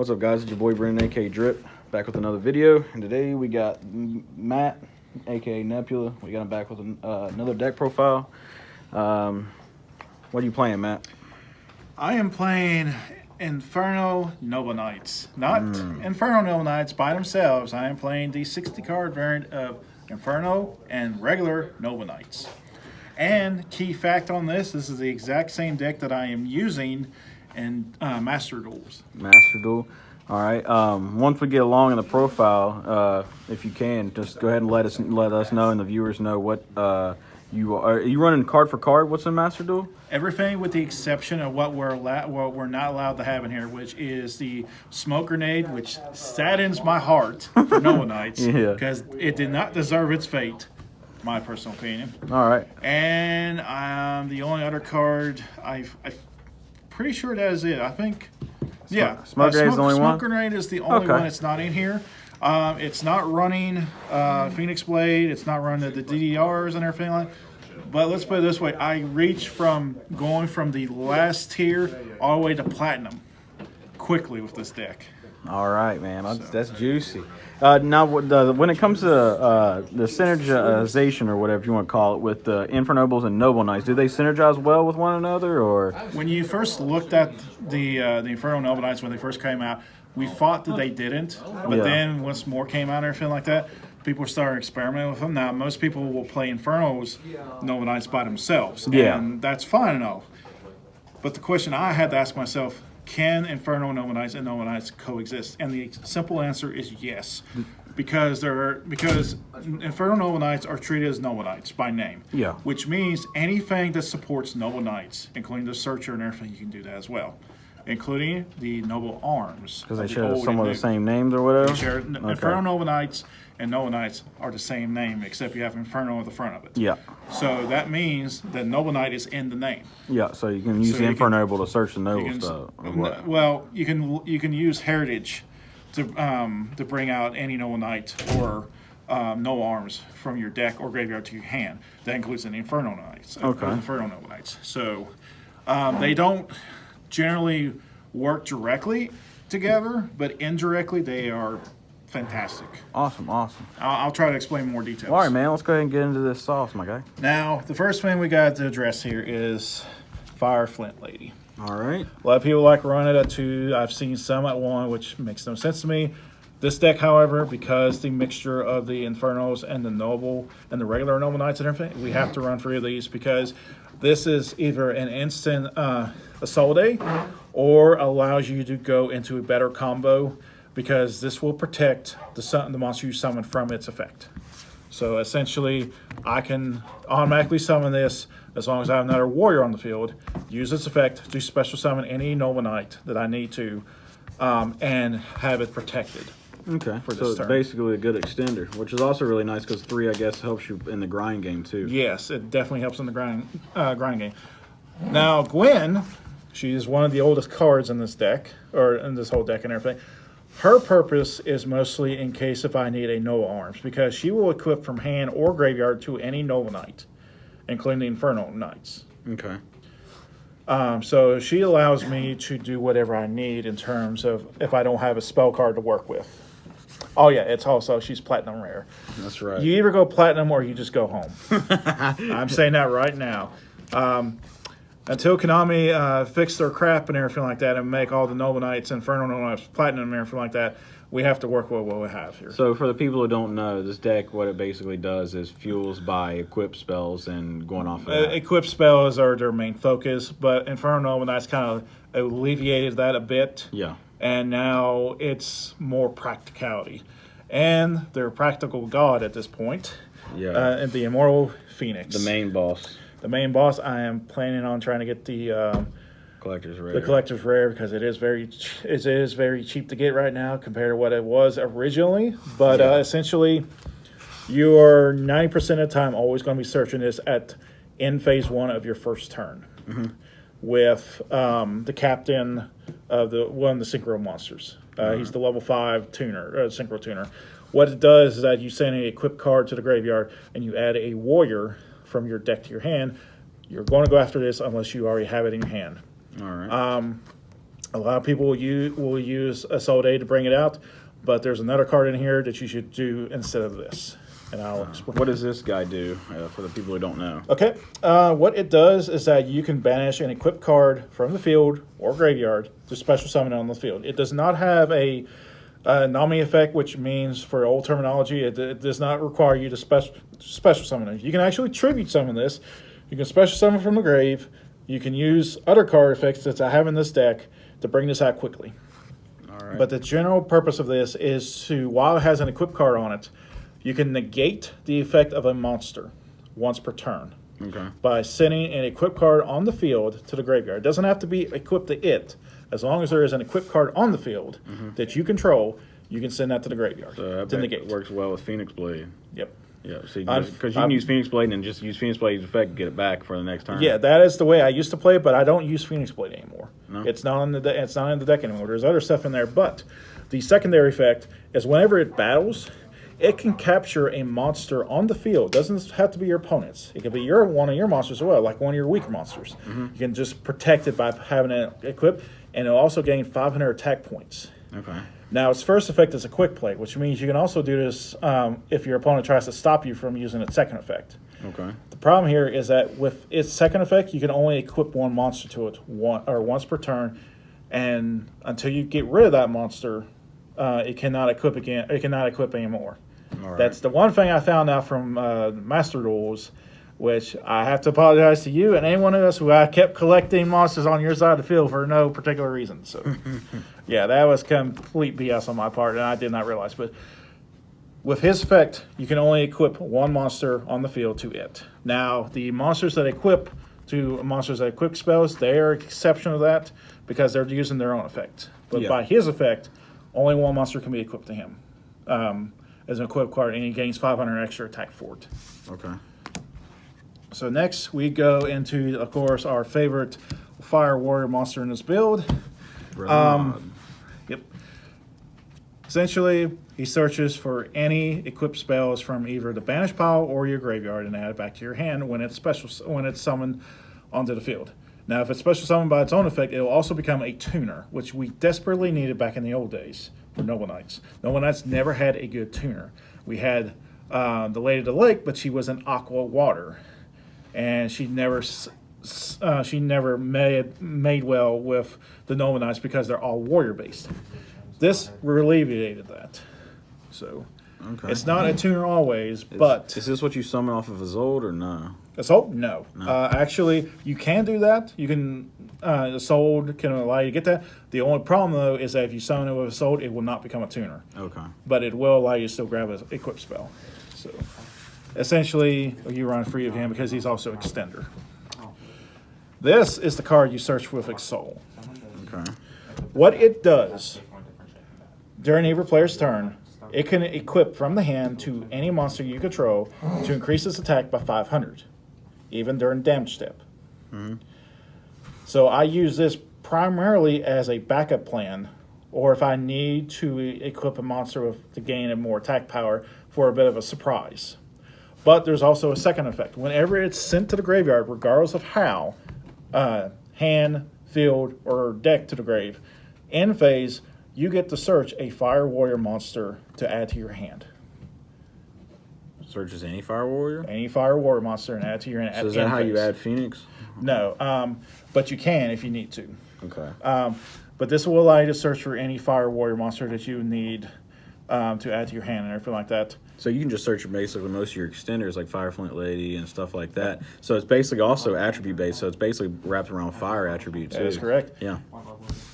What's up, guys? It's your boy Brandon, aka Drip, back with another video. And today we got Matt, aka Nebula. We got him back with another deck profile. What are you playing, Matt? I am playing Inferno-Noble Knights. Not Inferno-Noble Knights by themselves. I am playing the 60-card variant of Inferno and regular Noble Knights. And key fact on this is the exact same deck that I am using in Master Duels. Master Duel. All right. Once we get along in the profile, if you can, just go ahead and let us know and the viewers know what you are. Are you running card for card? What's in Master Duel? Everything with the exception of what we're not allowed to have in here, which is the smoke grenade, which saddens my heart for Noble Knights because it did not deserve its fate. My personal opinion. All right. And the only other card I'm pretty sure that is it. I think. Yeah, Smoke Grenade is the only one? Smoke Grenade is the only one that's not in here. It's not running Phoenix Blade. It's not running the DDRs and everything like that. But let's put it this way. I reached from going from the last tier all the way to Platinum quickly with this deck. All right, man. That's juicy. Now, when it comes to the synergization, or whatever you want to call it, with the Infernobles and Noble Knights, do they synergize well with one another? Or when you first looked at the Inferno Noble Knights when they first came out, we thought that they didn't. But then once more came out and everything like that, people started experimenting with them. Now, most people will play Inferno's Noble Knights by themselves. And that's fine and all. But the question I had to ask myself, can Inferno Noble Knights and Noble Knights coexist? And the simple answer is yes, because Inferno Noble Knights are treated as Noble Knights by name. Yeah. Which means anything that supports Noble Knights, including the Searcher and everything, you can do that as well, including the Noble Arms. Because they share some of the same names or whatever. They share Inferno Noble Knights and Noble Knights are the same name, except you have Inferno at the front of it. Yeah. So that means that Noble Knight is in the name. Yeah. So you can use the Infernoble to search the Noble stuff. Well, you can use Heritage to bring out any Noble Knight or Noble Arms from your deck or graveyard to your hand. That includes an Inferno Knights. Inferno Noble Knights. So they don't generally work directly together, but indirectly they are fantastic. Awesome. I'll try to explain more details. All right, man. Let's go ahead and get into this sauce, my guy. Now, the first thing we got to address here is Fire Flint Lady. All right. A lot of people like run it at 2. I've seen some at 1, which makes no sense to me. This deck, however, because the mixture of the Infernos and the Noble and the regular Noble Knights and everything, we have to run 3 of these because this is either an instant Assault Day or allows you to go into a better combo, because this will protect the monster you summon from its effect. So essentially, I can automatically summon this as long as I have another warrior on the field, use its effect to special summon any Noble Knight that I need to, and have it protected. Okay, so it's basically a good extender, which is also really nice because 3, I guess, helps you in the grind game too. Yes, it definitely helps in the grind game. Now, Gwen, she is one of the oldest cards in this deck, or in this whole deck and everything. Her purpose is mostly in case if I need a Noble Arms, because she will equip from hand or graveyard to any Noble Knight, including the Inferno Knights. Okay. So she allows me to do whatever I need in terms of if I don't have a spell card to work with. Oh yeah, it's also, she's Platinum Rare. That's right. You either go Platinum or you just go home. I'm saying that right now. Until Konami fix their crap and everything like that and make all the Noble Knights, Inferno Noble Knights, Platinum and everything like that, we have to work with what we have here. So for the people who don't know, this deck, what it basically does is fuels by equip spells and going off of that. Equip spells are their main focus, but Inferno Noble Knights kind of alleviated that a bit. Yeah. And now it's more practicality. And they're a practical god at this point. Yeah. And the Immortal Phoenix. The main boss. The main boss, I am planning on trying to get the collector's rare. The collector's rare, because it is very cheap to get right now compared to what it was originally. But essentially, you are 90% of the time always going to be searching this in phase 1 of your first turn with the captain of one of the Synchro monsters. He's the level 5 tuner, Synchro tuner. What it does is that you send an equipped card to the graveyard and you add a warrior from your deck to your hand. You're going to go after this unless you already have it in your hand. All right. A lot of people will use a Soul Day to bring it out, but there's another card in here that you should do instead of this. And I'll explain. What does this guy do for the people who don't know? Okay, what it does is that you can banish an equipped card from the field or graveyard to special summon it on the field. It does not have a Nami effect, which means, for old terminology, it does not require you to special summon it. You can actually tribute summon this. You can special summon from the grave. You can use other card effects that I have in this deck to bring this out quickly. All right. But the general purpose of this is to, while it has an equipped card on it, you can negate the effect of a monster once per turn. Okay. By sending an equipped card on the field to the graveyard. It doesn't have to be equipped to it. As long as there is an equipped card on the field that you control, you can send that to the graveyard to negate. It works well with Phoenix Blade. Yep. Yeah, see, because you can use Phoenix Blade and just use Phoenix Blade's effect and get it back for the next turn. Yeah, that is the way I used to play it, but I don't use Phoenix Blade anymore. No? It's not in the deck anymore. There's other stuff in there, but the secondary effect is whenever it battles, it can capture a monster on the field. It doesn't have to be your opponent's. It could be one of your monsters as well, like one of your weaker monsters. You can just protect it by having it equipped, and it'll also gain 500 attack points. Okay. Now, its first effect is a quick play, which means you can also do this if your opponent tries to stop you from using its second effect. Okay. The problem here is that with its second effect, you can only equip one monster to it once per turn, and until you get rid of that monster, it cannot equip again. It cannot equip anymore. All right. That's the one thing I found out from Master Duels, which I have to apologize to you and anyone else who I kept collecting monsters on your side of the field for no particular reason. So, yeah, that was complete BS on my part, and I did not realize. But with his effect, you can only equip one monster on the field to it. Now, the monsters that equip spells, they are an exception to that because they're using their own effect. But by his effect, only one monster can be equipped to him as an equipped card, and he gains 500 extra attack for it. Okay. So next, we go into, of course, our favorite Fire Warrior monster in this build. Yep. Essentially, he searches for any equipped spells from either the banish pile or your graveyard and add it back to your hand when it's summoned onto the field. Now, if it's special summoned by its own effect, it will also become a tuner, which we desperately needed back in the old days for Noble Knights. Noble Knights never had a good tuner. We had the Lady of the Lake, but she was an aqua water, and she never made well with the Noble Knights because they're all warrior based. This alleviated that. So it's not a tuner always, but is this what you summon off of Isolde or no? Assault? No. Actually, you can do that. You can Assault can allow you to get that. The only problem though is that if you summon it with Assault, it will not become a tuner. Okay. But it will allow you to still grab an equip spell. So essentially, you run free of him because he's also extender. This is the card you search with Exol. Okay. What it does during every player's turn, it can equip from the hand to any monster you control to increase its attack by 500, even during damage step. So I use this primarily as a backup plan, or if I need to equip a monster to gain a more attack power for a bit of a surprise. But there's also a second effect. Whenever it's sent to the graveyard, regardless of how, hand, field, or deck to the grave, in phase, you get to search a Fire Warrior monster to add to your hand. Searches any Fire Warrior? Any Fire Warrior monster and add to your hand. So is that how you add Phoenix? No, but you can if you need to. Okay. But this will allow you to search for any Fire Warrior monster that you need to add to your hand and everything like that. So you can just search basically most of your extenders like Fireflint Lady and stuff like that. So it's basically also attribute based. So it's basically wrapped around fire attributes. That is correct. Yeah.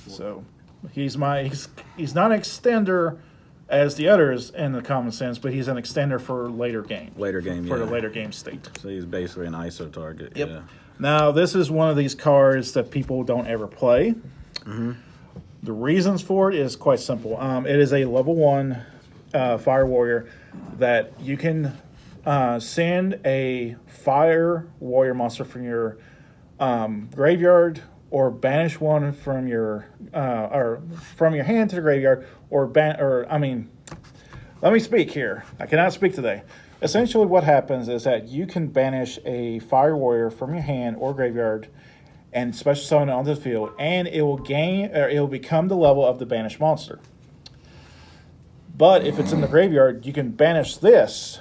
So he's not an extender as the others in the common sense, but he's an extender for later game. Later game, for yeah. the later game state. So he's basically an ISO target. Yep. Yeah. Now this is one of these cards that people don't ever play. The reasons for it is quite simple. It is a level 1 Fire Warrior that you can send a Fire Warrior monster from your graveyard, or banish one from your hand to the graveyard, let me speak here. I cannot speak today. Essentially, what happens is that you can banish a Fire Warrior from your hand or graveyard, and special summon it onto the field, and it will gain, or it will become the level of the banished monster. But if it's in the graveyard, you can banish this,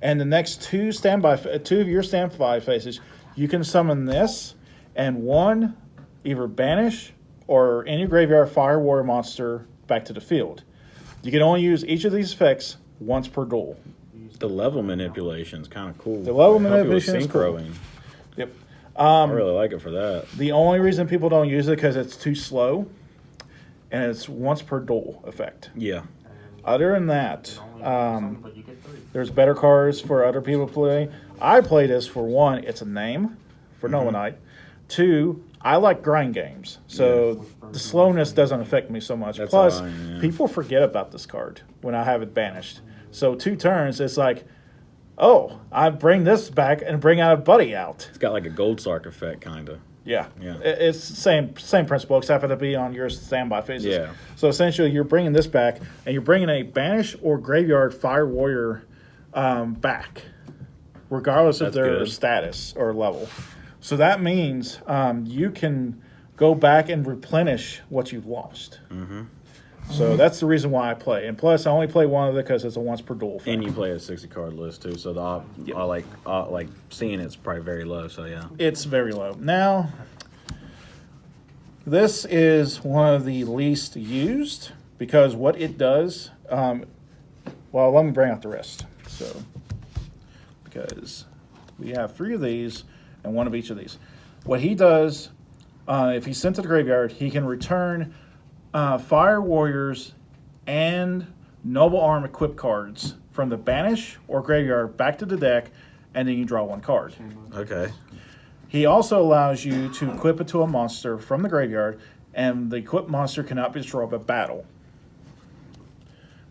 and the next two of your standby phases, you can summon this, and one either banish or in your graveyard fire warrior monster back to the field. You can only use each of these effects once per duel. The level manipulation is kind of cool. The level manipulation is cool. Synchroing. Yep. I really like it for that. The only reason people don't use it because it's too slow, and it's once per duel effect. Yeah. Other than that, there's better cards for other people to play. I play this for one, it's a name for Noble Knight. Two, I like grind games, so the slowness doesn't affect me so much. That's Plus, fine, yeah. people forget about this card when I have it banished. So 2 turns, it's like, oh, I bring this back and bring out a buddy out. It's got like a Gold Sark effect, kind of. Yeah, Yeah. It's same principle, except for to be on your standby phases. Yeah. So essentially, you're bringing this back, and you're bringing a banish or graveyard fire warrior back, regardless of That's their good. status or level. So that means you can go back and replenish what you've lost. Mm-hmm. So that's the reason why I play. And plus, I only play one of it because it's a once per duel. And you play a 60-card list too, so I like seeing it's probably very low. So yeah. It's very low. Now, this is one of the least used because what it does, well, let me bring out the rest. So, because we have 3 of these and 1 of each of these. What he does, if he's sent to the graveyard, he can return Fire Warriors and Noble Arm equipped cards from the banish or graveyard back to the deck, and then you draw 1 card. Okay. He also allows you to equip it to a monster from the graveyard, and the equipped monster cannot be destroyed by battle.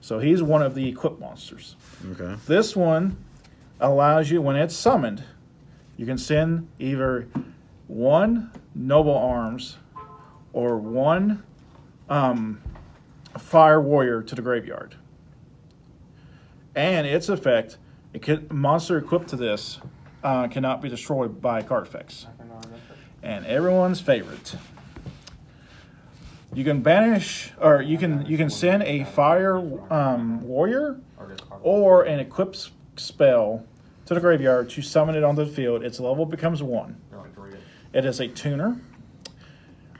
So he's one of the equipped monsters. Okay. This one allows you, when it's summoned, you can send either 1 Noble Arms or 1 Fire Warrior to the graveyard. And its effect, monster equipped to this cannot be destroyed by card effects. And everyone's favorite. You can banish, or you can send a Fire Warrior or an equipped spell to the graveyard to summon it onto the field. Its level becomes 1. It is a tuner.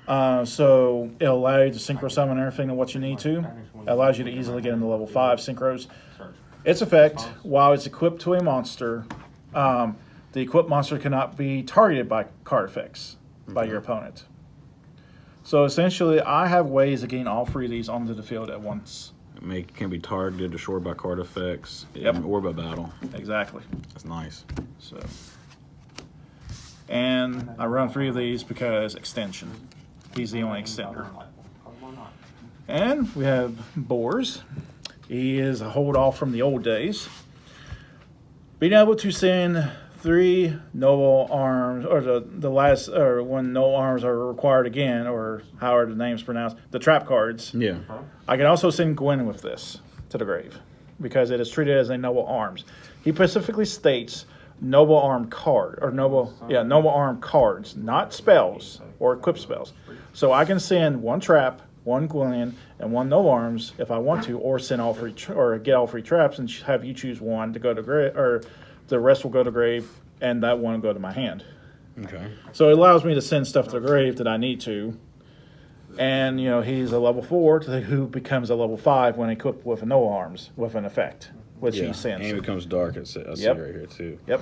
So it'll allow you to synchro summon everything and what you need to. It allows you to easily get into level 5 synchros. Its effect, while it's equipped to a monster, the equipped monster cannot be targeted by card effects by your opponent. So essentially, I have ways of getting all 3 of these onto the field at once. Can be targeted, destroyed by card effects, Yep. or by battle. Exactly. That's nice. So, and I run 3 of these because extension. He's the only extender. And we have Boars. He is a hold off from the old days. Being able to send 3 Noble Arms, or the last, or when Noble Arms are required again, or however the name's pronounced, the trap cards. Yeah. I can also send Gwen with this to the grave because it is treated as a Noble Arms. He specifically states Noble Arm card, or Noble Arm cards, not spells or equipped spells. So I can send 1 trap, 1 Gwen, and 1 Noble Arms if I want to, or send all 3 or get all 3 traps and have you choose 1 to go to grave, or the rest will go to grave, and that 1 will go to my hand. Okay. So it allows me to send stuff to the grave that I need to. And, he's a level 4 who becomes a level 5 when equipped with a Noble Arms with an effect, which he sends. And it becomes dark. I see right here too. Yep.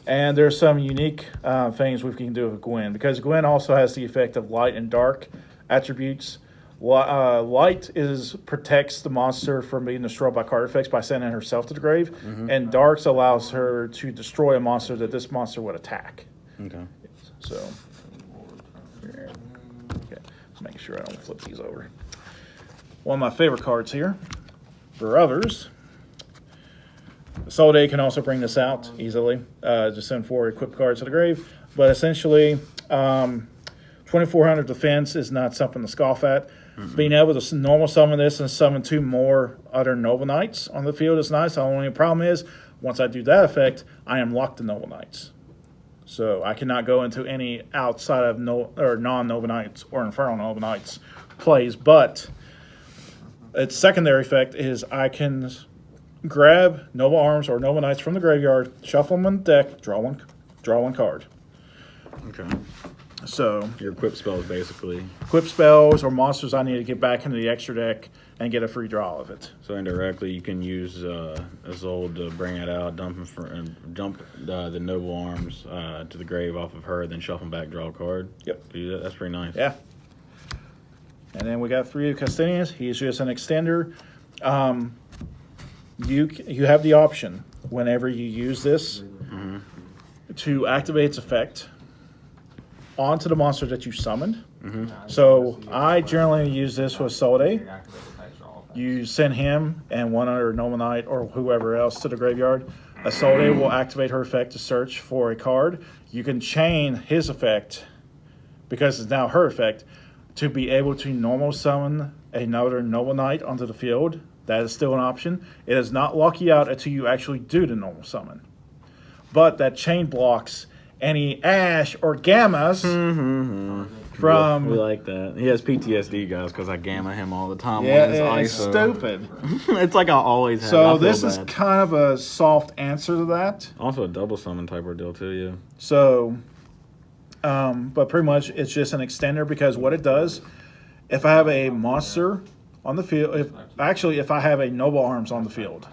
And there's some unique things we can do with Gwen, because Gwen also has the effect of light and dark attributes. Light protects the monster from being destroyed by card effects by sending herself to the grave, and darks allows her to destroy a monster that this monster would attack. Okay. So, okay, just making sure I don't flip these over. One of my favorite cards here. For others, Solday can also bring this out easily. Just send 4 equipped cards to the grave, but essentially, 2400 defense is not something to scoff at. Being able to normal summon this and summon 2 more other Noble Knights on the field is nice. The only problem is, once I do that effect, I am locked to Noble Knights. So I cannot go into any outside of non-Nova Knights or Inferno Nova Knights plays, but its secondary effect is I can grab Nova Arms or Nova Knights from the graveyard, shuffle them on the deck, draw one card. Okay. So Your equip spell is basically. equip spells or monsters I need to get back into the extra deck and get a free draw of it. So indirectly, you can use Isolde to bring it out, dump the Noble Arms to the grave off of her, then shuffle them back, draw a card. Yep. Do that. That's pretty nice. Yeah. And then we got 3 Custodians. He's just an extender. You have the option whenever you use this to activate its effect onto the monster that you summoned. So I generally use this with Solde. You send him and one other Nova Knight or whoever else to the graveyard. Isolde will activate her effect to search for a card. You can chain his effect, because it's now her effect, to be able to normal summon another Nova Knight onto the field. That is still an option. It does not lock you out until you actually do the normal summon. But that chain blocks any Ash or Gammas from... We like that. He has PTSD, guys, because I gamma him all the time. Yeah, on his it's ISO. stupid. It's like I always have. So I feel this is bad. kind of a soft answer to that. Also a double summon type ordeal too, yeah. So, but pretty much it's just an extender, because what it does, if I have a monster on the field, if I have a Noble Arms on the field,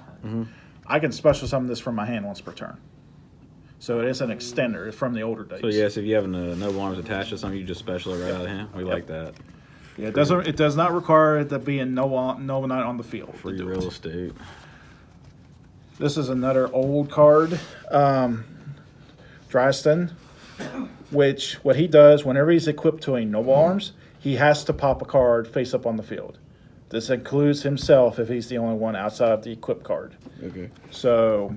I can special summon this from my hand once per turn. So it is an extender from the older days. So yes, if you have a Noble Arms attached to something, you just special it right out of hand. We like that. Yeah, it does not require it to be a Nova Knight on the field. Free real estate. This is another old card, Dryston, which what he does whenever he's equipped to a Noble Arms, he has to pop a card face up on the field. This includes himself if he's the only one outside of the equip card. Okay. So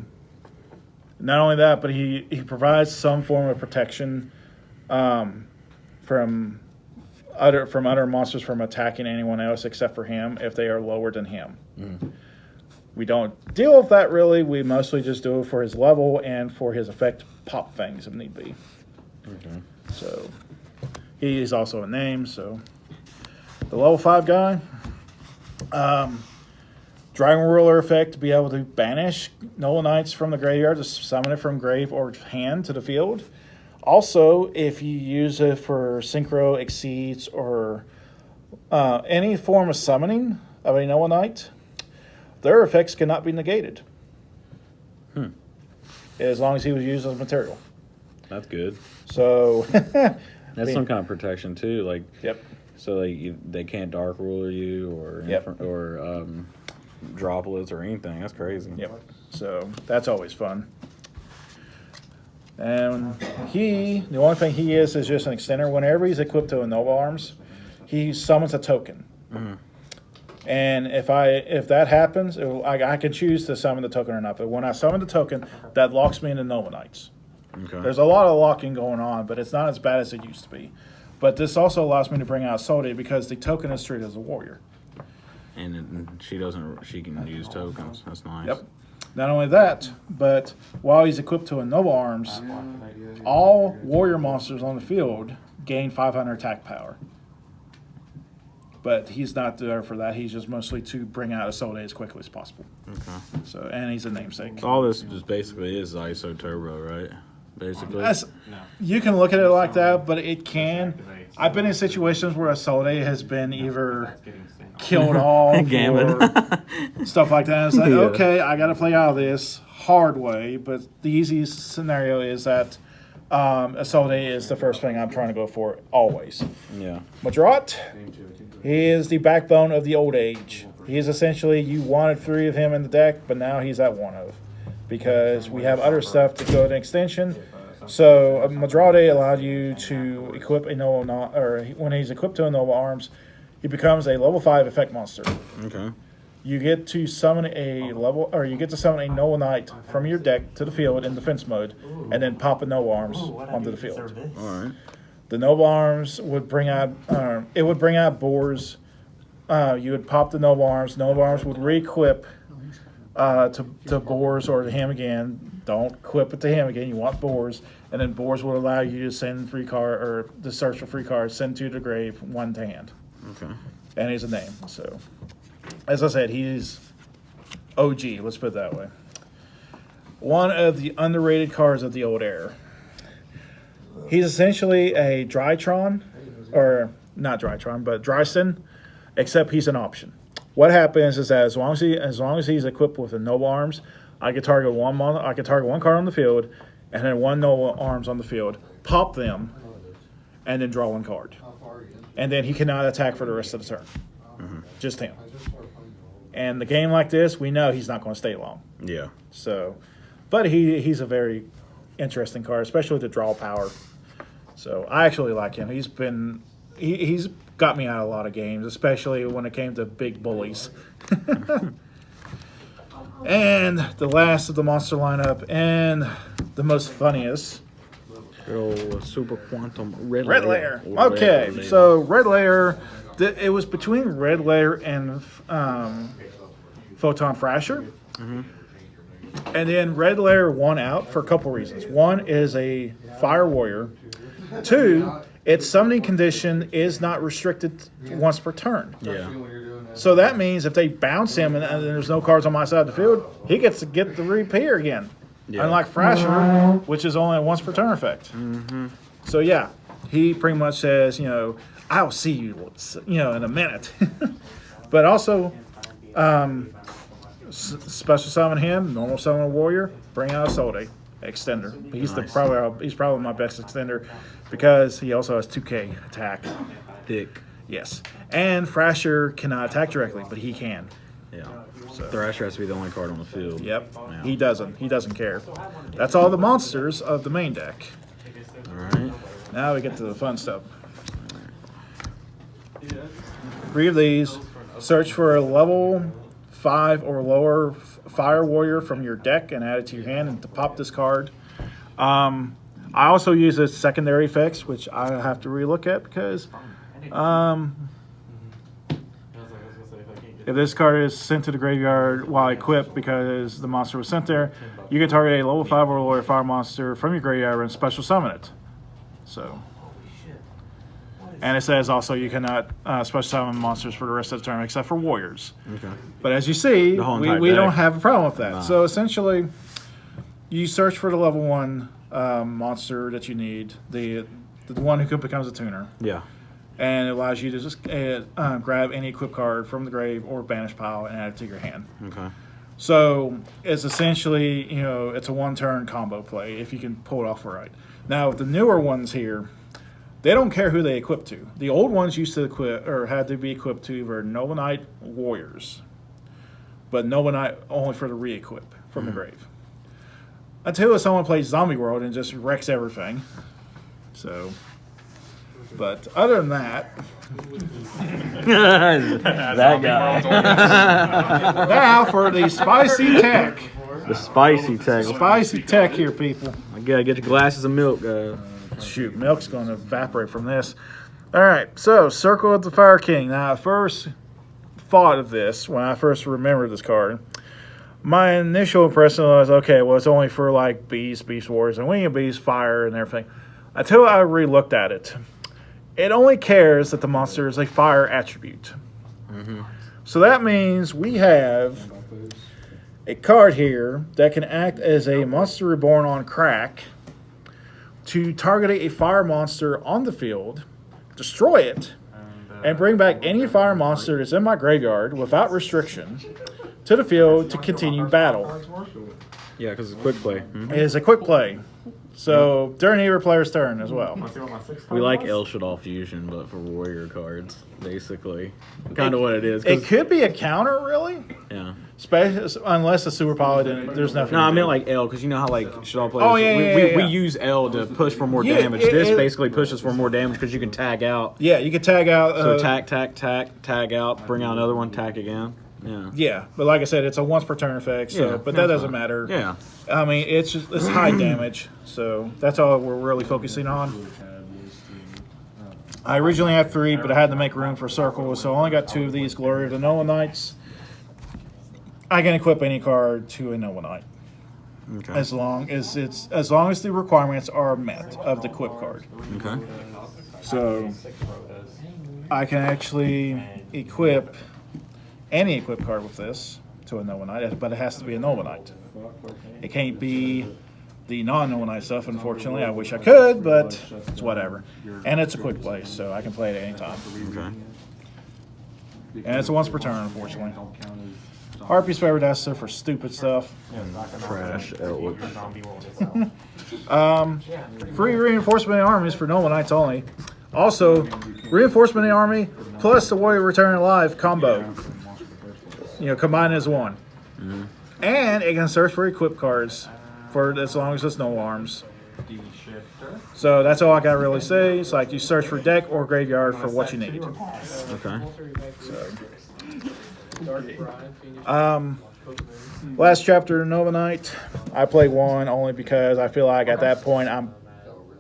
not only that, but he provides some form of protection from other monsters from attacking anyone else except for him if they are lower than him. We don't deal with that really. We mostly just do it for his level and for his effect pop things if need be. Okay. So he is also a name. So the level 5 guy, Dragon Ruler effect to be able to banish Noble Knights from the graveyard, to summon it from grave or hand to the field. Also, if you use it for Synchro, Exceeds, or any form of summoning of a Noble Knight, their effects cannot be negated. As long as he was used as material. That's good. So That's some kind of protection too. Like, yep. So they can't dark ruler you or droplets or anything. That's crazy. Yep. So that's always fun. And the only thing he is just an extender. Whenever he's equipped to a Noble Arms, he summons a token. And if that happens, I can choose to summon the token or not. But when I summon the token, that locks me into Noble Knights. Okay. There's a lot of locking going on, but it's not as bad as it used to be. But this also allows me to bring out Solde because the token is treated as a warrior. And she can use tokens. That's nice. Yep. Not only that, but while he's equipped to a Noble Arms, all warrior monsters on the field gain 500 attack power. But he's not there for that. He's just mostly to bring out a Solde as quickly as possible. Okay. So, and he's a namesake. All this just basically is ISO Turbo, right? Basically. You can look at it like that, but it can. I've been in situations where a Solde has been either killed off or stuff like that. It's like, okay, I got to play out of this hard way. But the easiest scenario is that a Solde is the first thing I'm trying to go for always. Yeah. Madrat, he is the backbone of the old age. He is essentially, you wanted 3 of him in the deck, but now he's at 1 of. Because we have other stuff to go to extension. So Madrade allowed you to equip a Noble, or when he's equipped to a Noble Arms, he becomes a level 5 effect monster. Okay. You get to summon a Noble Knight from your deck to the field in defense mode, and then pop a Noble Arms onto the field. All right. The Noble Arms would bring out boars. You would pop the Noble Arms. Noble Arms would re-equip to Boars or to him again. Don't equip it to him again. You want Boars, and then Boars will allow you to send free card or to search for free cards, send to the grave, one to hand. Okay. And he's a name. So, as I said, he's OG. Let's put it that way. One of the underrated cards of the old era. He's essentially a Drytron, or not Drytron, but Dryston, except he's an option. What happens is that as long as he's equipped with the noble arms, I can target one card on the field, and then one noble arms on the field, pop them, and then draw one card. And then he cannot attack for the rest of the turn. Just him. And the game like this, we know he's not going to stay long. Yeah. So, but he's a very interesting card, especially the draw power. So I actually like him. He's got me out of a lot of games, especially when it came to big bullies. And the last of the monster lineup, and the most funniest. Good old Super Quantum Red Layer. Layer. Okay, so Red Layer, it was between Red Layer and Photon Thrasher. And then Red Layer won out for a couple reasons. One is a Fire Warrior. Two, its summoning condition is not restricted once per turn. Yeah. So that means if they bounce him and there's no cards on my side of the field, he gets to get the reappear again. Yeah. Unlike Thrasher, which is only a once per turn effect. So yeah, he pretty much says, I'll see you, in a minute. But also, special summon him, normal summon a warrior, bring out a Solde extender. He's probably my best extender because he also has 2K attack. Thick. Yes, and Thrasher cannot attack directly, but he can. Yeah. So. Thrasher has to be the only card on the field. Yep. Yeah. He He doesn't care. That's all the monsters of the main deck. All right. Now we get to the fun stuff. 3 of these. Search for a level 5 or lower Fire Warrior from your deck and add it to your hand and to pop this card. I also use its secondary effects, which I have to relook at because if this card is sent to the graveyard while equipped because the monster was sent there, you can target a level 5 or lower fire monster from your graveyard and special summon it. So, and it says also you cannot special summon monsters for the rest of the turn except for warriors. Okay. But as you see, we don't have a problem with that. Nah. So essentially, you search for the level 1 monster that you need, the one who becomes a tuner. Yeah. And it allows you to just grab any equip card from the grave or banish pile and add it to your hand. Okay. So it's essentially, it's a one-turn combo play if you can pull it off right. Now, with the newer ones here, they don't care who they equip to. The old ones used to equip, or had to be equipped to, were Noble Knight Warriors. But Noble Knight only for the re-equip from the grave. Until someone plays Zombie World and just wrecks everything. So... But other than that, that guy. Now for the spicy tech. The spicy tech. Spicy tech here, people. I gotta get your glasses of milk, guys. Shoot, milk's going to evaporate from this. All right, so Circle of the Fire King. Now, I first thought of this when I first remembered this card. My initial impression was, okay, well, it's only for like Beast Wars, and Wing of Beast, Fire, and everything. Until I re-looked at it. It only cares that the monster is a fire attribute. So that means we have a card here that can act as a monster reborn on crack to target a fire monster on the field, destroy it, and bring back any fire monster that's in my graveyard without restriction to the field to continue battle. Yeah, because it's a quick play. It is a quick play. So, during either player's turn as well. We like El Shaddai Fusion, but for warrior cards, basically. Kind of what it is. It could be a counter, really. Yeah. Unless a super pilot, there's nothing. No, I meant like L, because you know how like Shaddai plays. Oh, yeah, we use L to push for more damage. This basically pushes for more damage because you can tag out. Yeah, you can tag out. So tag out, bring out another one, tag again. Yeah. Yeah, but like I said, it's a once per turn effect. So, yeah, but that doesn't matter. Yeah. I mean, it's high damage, so that's all we're really focusing on. I originally had 3, but I had to make room for Circle, so I only got 2 of these Glory of the Nolan Knights. I can equip any card to a Noble Knight. Okay. As long as the requirements are met of the equip card. Okay. So I can actually equip any equip card with this to a Noble Knight, but it has to be a Noble Knight. It can't be the non-Noble Knight stuff, unfortunately. I wish I could, but it's whatever. And it's a quick play, so I can play it at any time. Okay. And it's a once per turn, unfortunately. Harpy's favorite Esther for stupid stuff. Trash Elwood. Free reinforcement armies for Noble Knights only. Also, reinforcement in the army plus the warrior returning alive combo. Combined as one. And it can search for equip cards for as long as it's no arms. So that's all I gotta really say. It's like you search for deck or graveyard for what you need. Okay. Last chapter of Noble Knight, I played one only because I feel like at that point I'm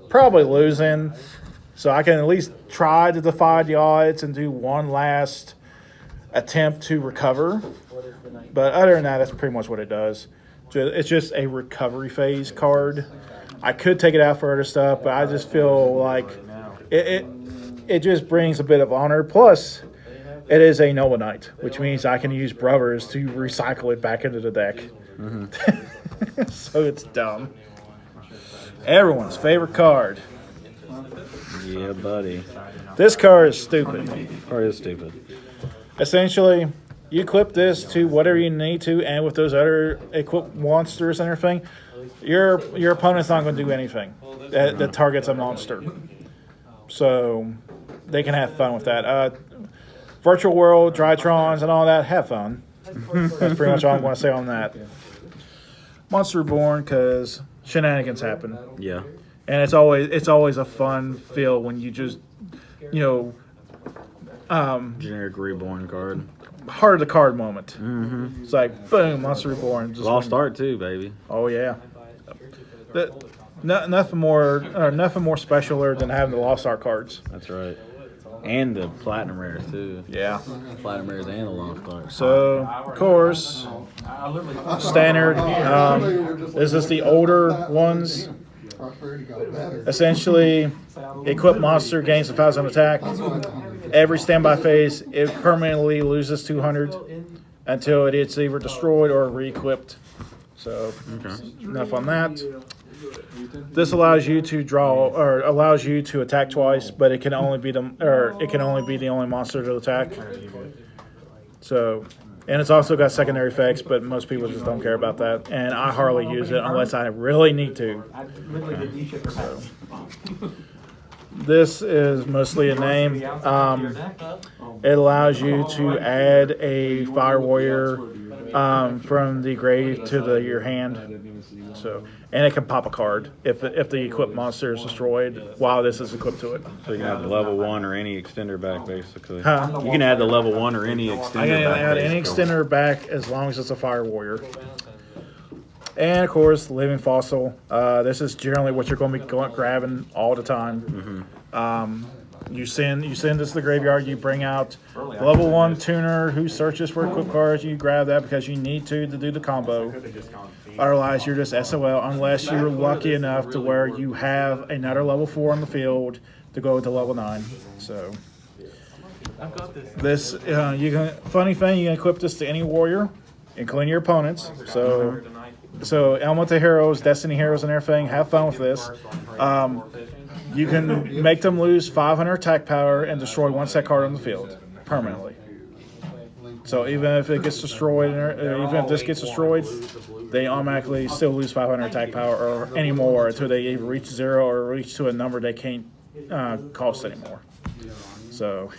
probably losing. So I can at least try to defy the odds and do one last attempt to recover. But other than that, that's pretty much what it does. It's just a recovery phase card. I could take it out for other stuff, but I just feel like it just brings a bit of honor. Plus, it is a Noble Knight, which means I can use Brothers to recycle it back into the deck. So it's dumb. Everyone's favorite card. Yeah, buddy. This card is stupid. Card is stupid. Essentially, you equip this to whatever you need to, and with those other equipped monsters and everything, your opponent's not going to do anything that targets a monster. So they can have fun with that. Virtual World, Drytrons, and all that, have fun. That's pretty much all I'm going to say on that. Monster Reborn, because shenanigans happen. Yeah. And it's always a fun feel when you just, Generic reborn card. heart of the card moment. It's like, boom, Monster Reborn. Just Lost art too, baby. Oh yeah. Nothing more specialer than having the Lost Art cards. That's right. And the platinum rares too. Yeah. Platinum rares and the lost cards. So, of course, standard. This is the older ones. Essentially, equipped monster gains 1,000 attack. Every standby phase, it permanently loses 200 until it is either destroyed or re-equipped. So, enough on that. This allows you to draw, or allows you to attack twice, but it can only be the only monster to attack. So, and it's also got secondary effects, but most people just don't care about that. And I hardly use it unless I really need to. So, this is mostly a name. It allows you to add a Fire Warrior from the grave to your hand. So, and it can pop a card if the equipped monster is destroyed while this is equipped to it. So you can have the level 1 or any extender back, basically. Huh? You can add the level 1 or any extender I can back. add any basically. extender back as long as it's a Fire Warrior. And of course, Living Fossil. This is generally what you're going to be grabbing all the time. You send this to the graveyard. You bring out level 1 tuner who searches for equipped cards. You grab that because you need to do the combo. Otherwise, you're just SOL unless you're lucky enough to where you have another level 4 on the field to go to level 9. So this funny thing, you can equip this to any warrior, including your opponents. So Elemental Heroes, Destiny Heroes, and everything, have fun with this. You can make them lose 500 attack power and destroy one set card on the field permanently. So even if it gets destroyed, or even if this gets destroyed, they automatically still lose 500 attack power or any more until they either reach 0 or reach to a number they can't cost anymore. So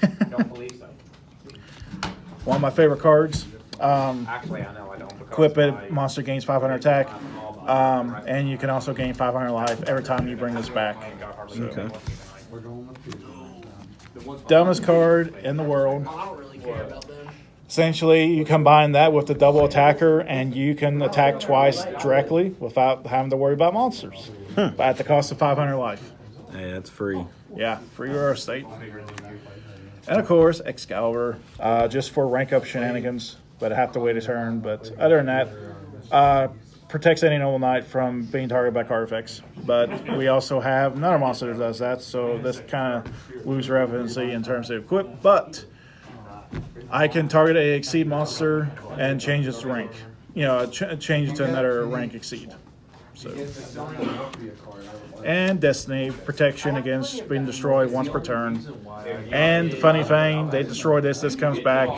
one of my favorite cards. Actually, I know I don't. Equip it, monster gains 500 attack, and you can also gain 500 life every time you bring this back. So, Okay. dumbest card in the world. Essentially, you combine that with the double attacker, and you can attack twice directly without having to worry about monsters, but at the cost of 500 life. Hey, that's free. Yeah, free your estate. And of course, Excalibur, just for rank up shenanigans. but I have to wait a turn. But other than that, protects any Noble Knight from being targeted by card effects. But we also have another monster that does that, so this kind of loses relevancy in terms of equip. But I can target a exceed monster and change its rank. You know, change it to another rank exceed. So. And Destiny, protection against being destroyed once per turn. And the funny thing, they destroy this comes back.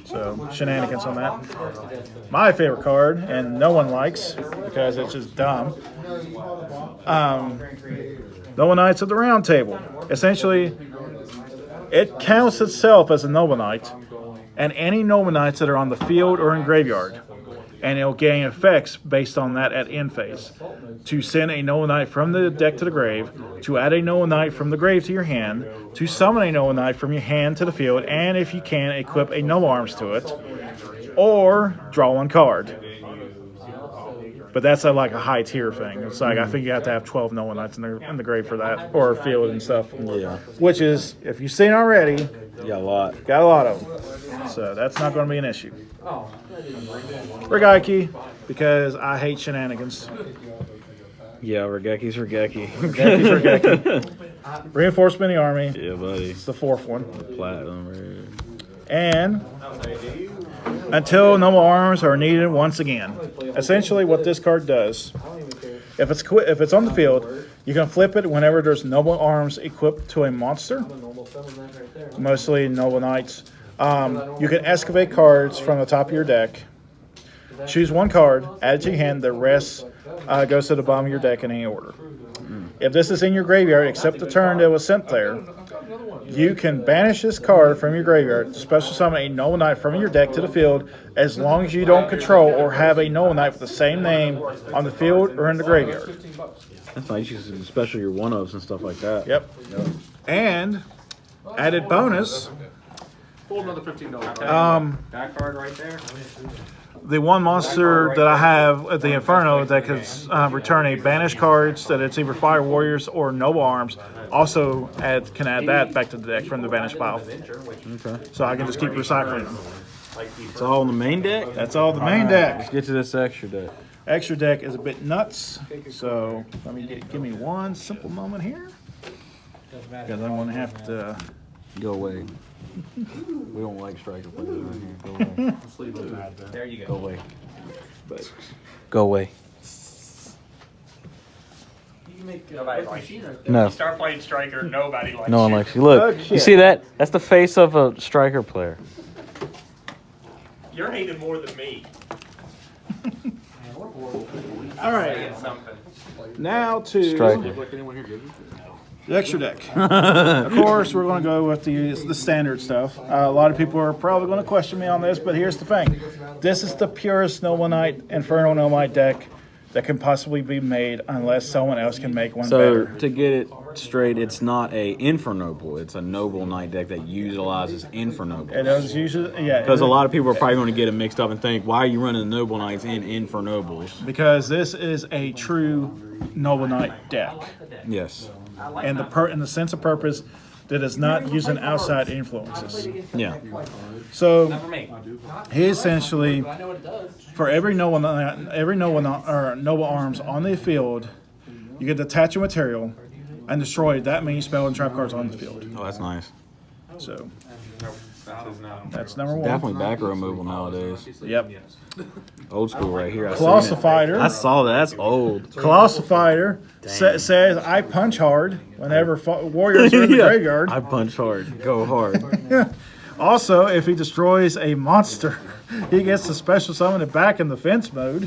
So shenanigans on that. My favorite card, and no one likes because it's just dumb. Noble Knights of the Round Table. Essentially, it counts itself as a Noble Knight, and any Noble Knights that are on the field or in graveyard, and it'll gain effects based on that at end phase. To send a Noble Knight from the deck to the grave, to add a Noble Knight from the grave to your hand, to summon a Noble Knight from your hand to the field, and if you can, equip a Noble Arms to it, or draw one card. But that's like a high tier thing. It's like I think you have to have 12 Noble Knights in the grave for that, or field and stuff. Yeah. Which is, if you've seen already, Yeah, a lot. got a lot of them. So that's not going to be an issue. Regaiki, because I hate shenanigans. Yeah, Regeki's Regeki. Regaki's Regaki. Reinforcement in the army. Yeah, buddy. It's the fourth one. Platinum, right? And until Noble Arms are needed once again. Essentially what this card does, if it's on the field, you can flip it whenever there's Noble Arms equipped to a monster. Mostly Noble Knights. You can excavate cards from the top of your deck. Choose one card, add it to your hand, the rest goes to the bottom of your deck in any order. If this is in your graveyard, except the turn that was sent there, you can banish this card from your graveyard, special summon a Noble Knight from your deck to the field, as long as you don't control or have a Noble Knight with the same name on the field or in the graveyard. That's nice, especially your one-ups and stuff like that. Yep. And added bonus, Pull another $15. That card right there. the one monster that I have at the Inferno that can return a banished cards that it's either Fire Warriors or Noble Arms, also can add that back to the deck from the banished pile. Okay. So I can just keep recycling them. It's all in the main deck? That's all the main deck. Let's get to this extra deck. Extra deck is a bit nuts, so let me give me one simple moment here, because I'm going to have to. Go away. We don't like striker players around here. Go away. There you Go go. away. Go away. Nobody likes you. No. You start playing striker, nobody likes No one you. likes you. Look, Oh, you shit. see that? That's the face of a striker player. You're hating more than me. All right, Saying something. now to Striker. the extra deck. Of course, we're going to go with the standard stuff. A lot of people are probably going to question me on this, but here's the thing. This is the purest Noble Knight, Inferno Noble Knight deck that can possibly be made unless someone else can make one So, better. to get it straight, it's not a INFERNOBLE. It's a Noble Knight deck that utilizes INFERNOBLE. It does usually, yeah. Because a lot of people are probably going to get it mixed up and think, why are you running the Noble Knights in INFERNOBLEs? Because this is a true Noble Knight deck. Yes. And in the sense of purpose that is not using outside influences. Yeah. So For me. he essentially, for every Noble Arms on the field, you get to attach a material and destroy that many spell and trap cards on the field. Oh, that's nice. So No. that's number one. Definitely back row mobile nowadays. Yep. Old school right here. I Colossal seen it. Fighter. I saw that. That's old. Colossal Fighter says, I punch hard whenever warriors are in the Yeah. graveyard. I punch hard. Go hard. Also, if he destroys a monster, he gets to special summon it back in the fence mode.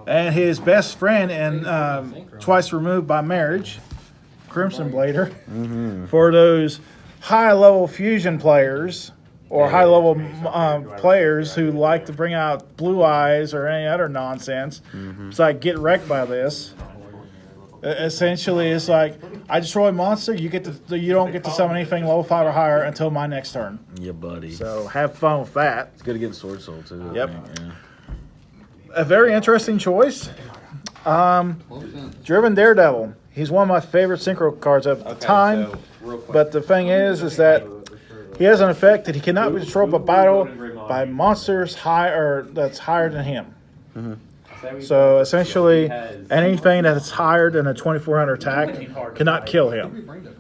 And his best friend and twice removed by marriage, Crimson Blader, for those high-level fusion players or high-level players who like to bring out blue eyes or any other nonsense. It's like, get wrecked by this. Essentially, it's like, I destroy a monster, you don't get to summon anything level 5 or higher until my next turn. Yeah, buddy. So have fun with that. It's good against Sword Soul, too. I Yep. think, yeah. A very interesting choice. Driven Daredevil. He's one of my favorite Synchro cards of the time. But the thing is that he has an effect that he cannot be destroyed by battle by monsters that's higher than him. So essentially, anything that's higher than a 2400 attack cannot kill him.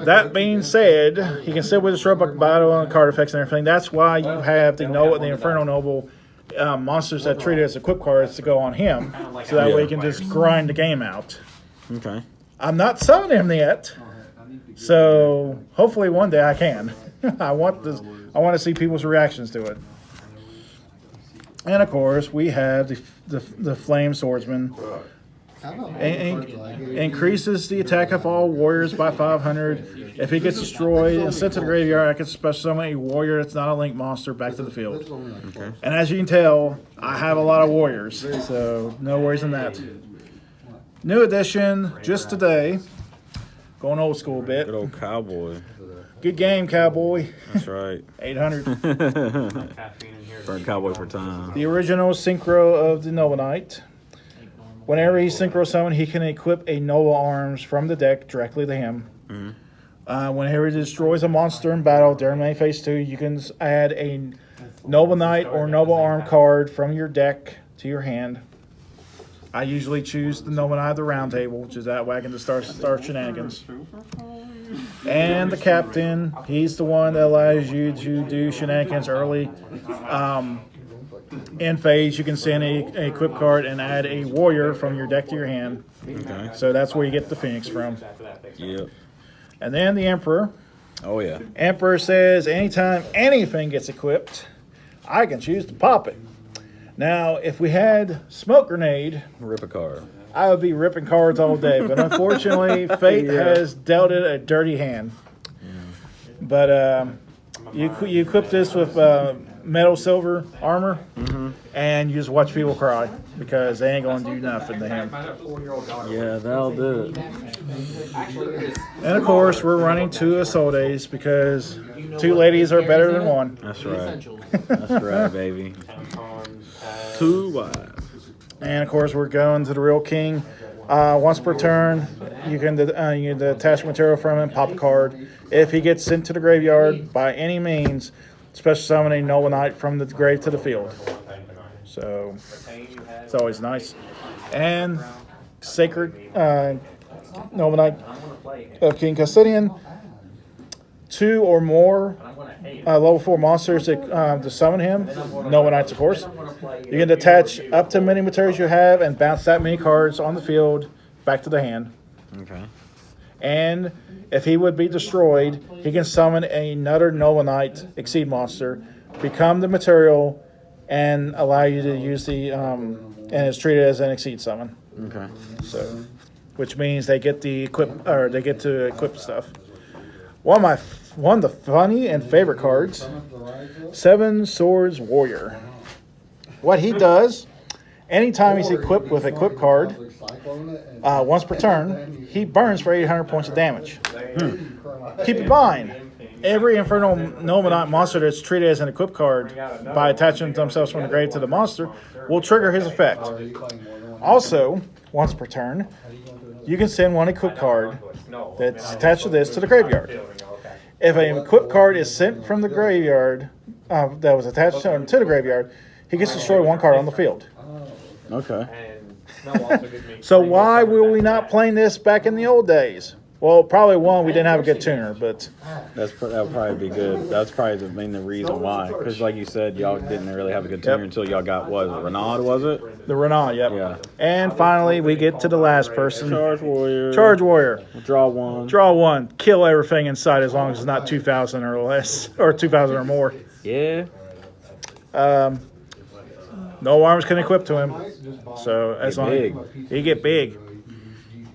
That being said, he can still be destroyed by battle and card effects and everything. That's why you have the Inferno Noble monsters that treat it as equip cards to go on him, so that way you can just grind the game out. Okay. I'm not summoning him yet, so hopefully one day I can. I want to see people's reactions to it. And of course, we have the Flame Swordsman. Increases the attack of all warriors by 500. If he gets destroyed and sent to the graveyard, I can special summon a warrior that's not a link monster back to the field. Okay. And as you can tell, I have a lot of warriors, so no worries on that. New edition, just today. Going old school a bit. Good old cowboy. Good game, cowboy. That's right. 800. Burn cowboy for time. The original Synchro of the Noble Knight. Whenever he's Synchro summoned, he can equip a Noble Arms from the deck directly to him. Whenever he destroys a monster in battle during main phase 2, you can add a Noble Knight or Noble Arm card from your deck to your hand. I usually choose the Noble Knight of the Round Table, which is that way I can just start shenanigans. And the Captain, he's the one that allows you to do shenanigans early. In phase, you can send a equip card and add a warrior from your deck to your hand. Okay. So that's where you get the Phoenix from. Yep. And then the Emperor. Oh, yeah. Emperor says anytime anything gets equipped, I can choose to pop it. Now, if we had Smoke Grenade, Rip a card. I would be ripping cards all day. But unfortunately, Fate has dealt it a dirty hand. But you equip this with metal silver armor, and you just watch people cry because they ain't going to do nothing to him. Yeah, that'll do it. And of course, we're running 2 Assault Days because 2 ladies are better than 1. That's right. That's right, baby. 2 wide. And of course, we're going to the Real King. Once per turn, you can detach material from him, pop a card. If he gets sent to the graveyard by any means, special summon a Noble Knight from the grave to the field. So it's always nice. And Sacred Noble Knight of King Custodian. 2 or more level 4 monsters to summon him. Noble Knights, of course. You can detach up to many materials you have and bounce that many cards on the field back to the hand. Okay. And if he would be destroyed, he can summon another Noble Knight Exceed monster, become the material, and allow you to use the and it's treated as an Exceed summon. Okay. So, which means they get to equip stuff. One of the funny and favorite cards, 7 Swords Warrior. What he does, anytime he's equipped with equip card, once per turn, he burns for 800 points of damage. Keep in mind, every Inferno Noble Knight monster that's treated as an equip card by attaching themselves from the grave to the monster will trigger his effect. Also, once per turn, you can send 1 equip card that's attached to this to the graveyard. If an equip card is sent from the graveyard that was attached to the graveyard, he gets to destroy 1 card on the field. Okay. So why were we not playing this back in the old days? Well, probably one, we didn't have a good tuner, but That would probably be good. That's probably the main reason why. Because like you said, y'all didn't really have a good tuner until y'all got, what, Renaud, was it? the Renaud, yep. Yeah. And finally, we get to the last person. Charge Warrior. Charge Warrior. Draw 1. Draw 1. Kill everything in sight as long as it's not 2,000 or less, or 2,000 or more. Yeah. No arms can equip to him. So as long big. he get big.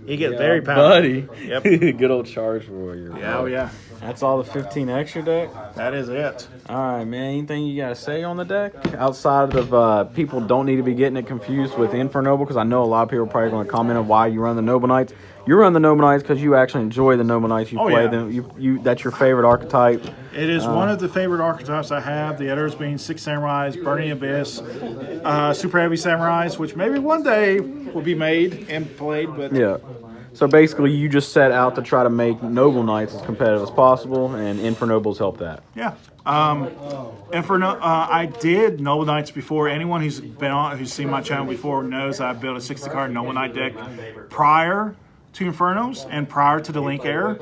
He get very powerful. Buddy. Yep. Good old Charge Warrior. Yeah, oh yeah. That's all the 15 extra deck? That is it. All right, man. Anything you got to say on the deck? Outside of people don't need to be getting it confused with INFERNOBLE, because I know a lot of people are probably going to comment on why you run the Noble Knights. You run the Noble Knights because you actually enjoy the Noble Knights. You play them. You that's your favorite archetype. It is one of the favorite archetypes I have. The others being 6 Samurais, Burning Abyss, Super Heavy Samurais, which maybe one day will be made and played. But Yeah. So basically, you just set out to try to make Noble Knights as competitive as possible, and Infernobles help that. Yeah. Inferno. I did Noble Knights before. Anyone who's seen my channel before knows I built a 60-card Noble Knight deck prior to Infernos and prior to the Link era,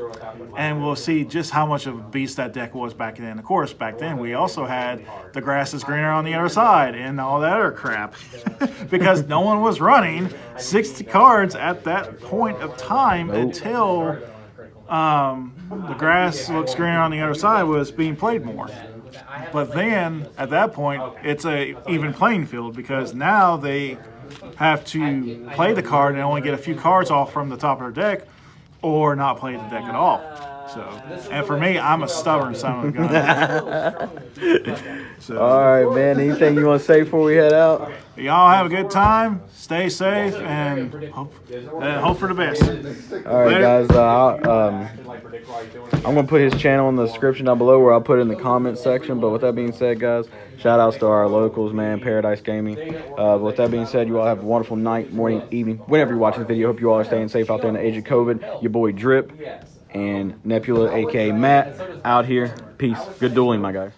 and we'll see just how much of a beast that deck was back then. Of course, back then we also had the grass is greener on the other side and all that other crap because no one was running 60 cards at that point of time until the grass looks greener on the other side was being played more. But then at that point it's a even playing field because now they have to play the card and only get a few cards off from the top of their deck or not play the deck at all. So, and for me, I'm a stubborn son of a gun. So, all right, man. Anything you want to say before we head out? Y'all have a good time. Stay safe and hope for the best. All right, guys. I'm going to put his channel in the description down below where I'll put it in the comment section. But with that being said, guys, shout outs to our locals, man, Paradise Gaming. With that being said, you all have a wonderful night, morning, evening, whenever you're watching the video. Hope you all are staying safe out there in the age of COVID. Your boy Drip and Nebula, a.k.a. Matt, out here. Peace. Good dueling, my guys.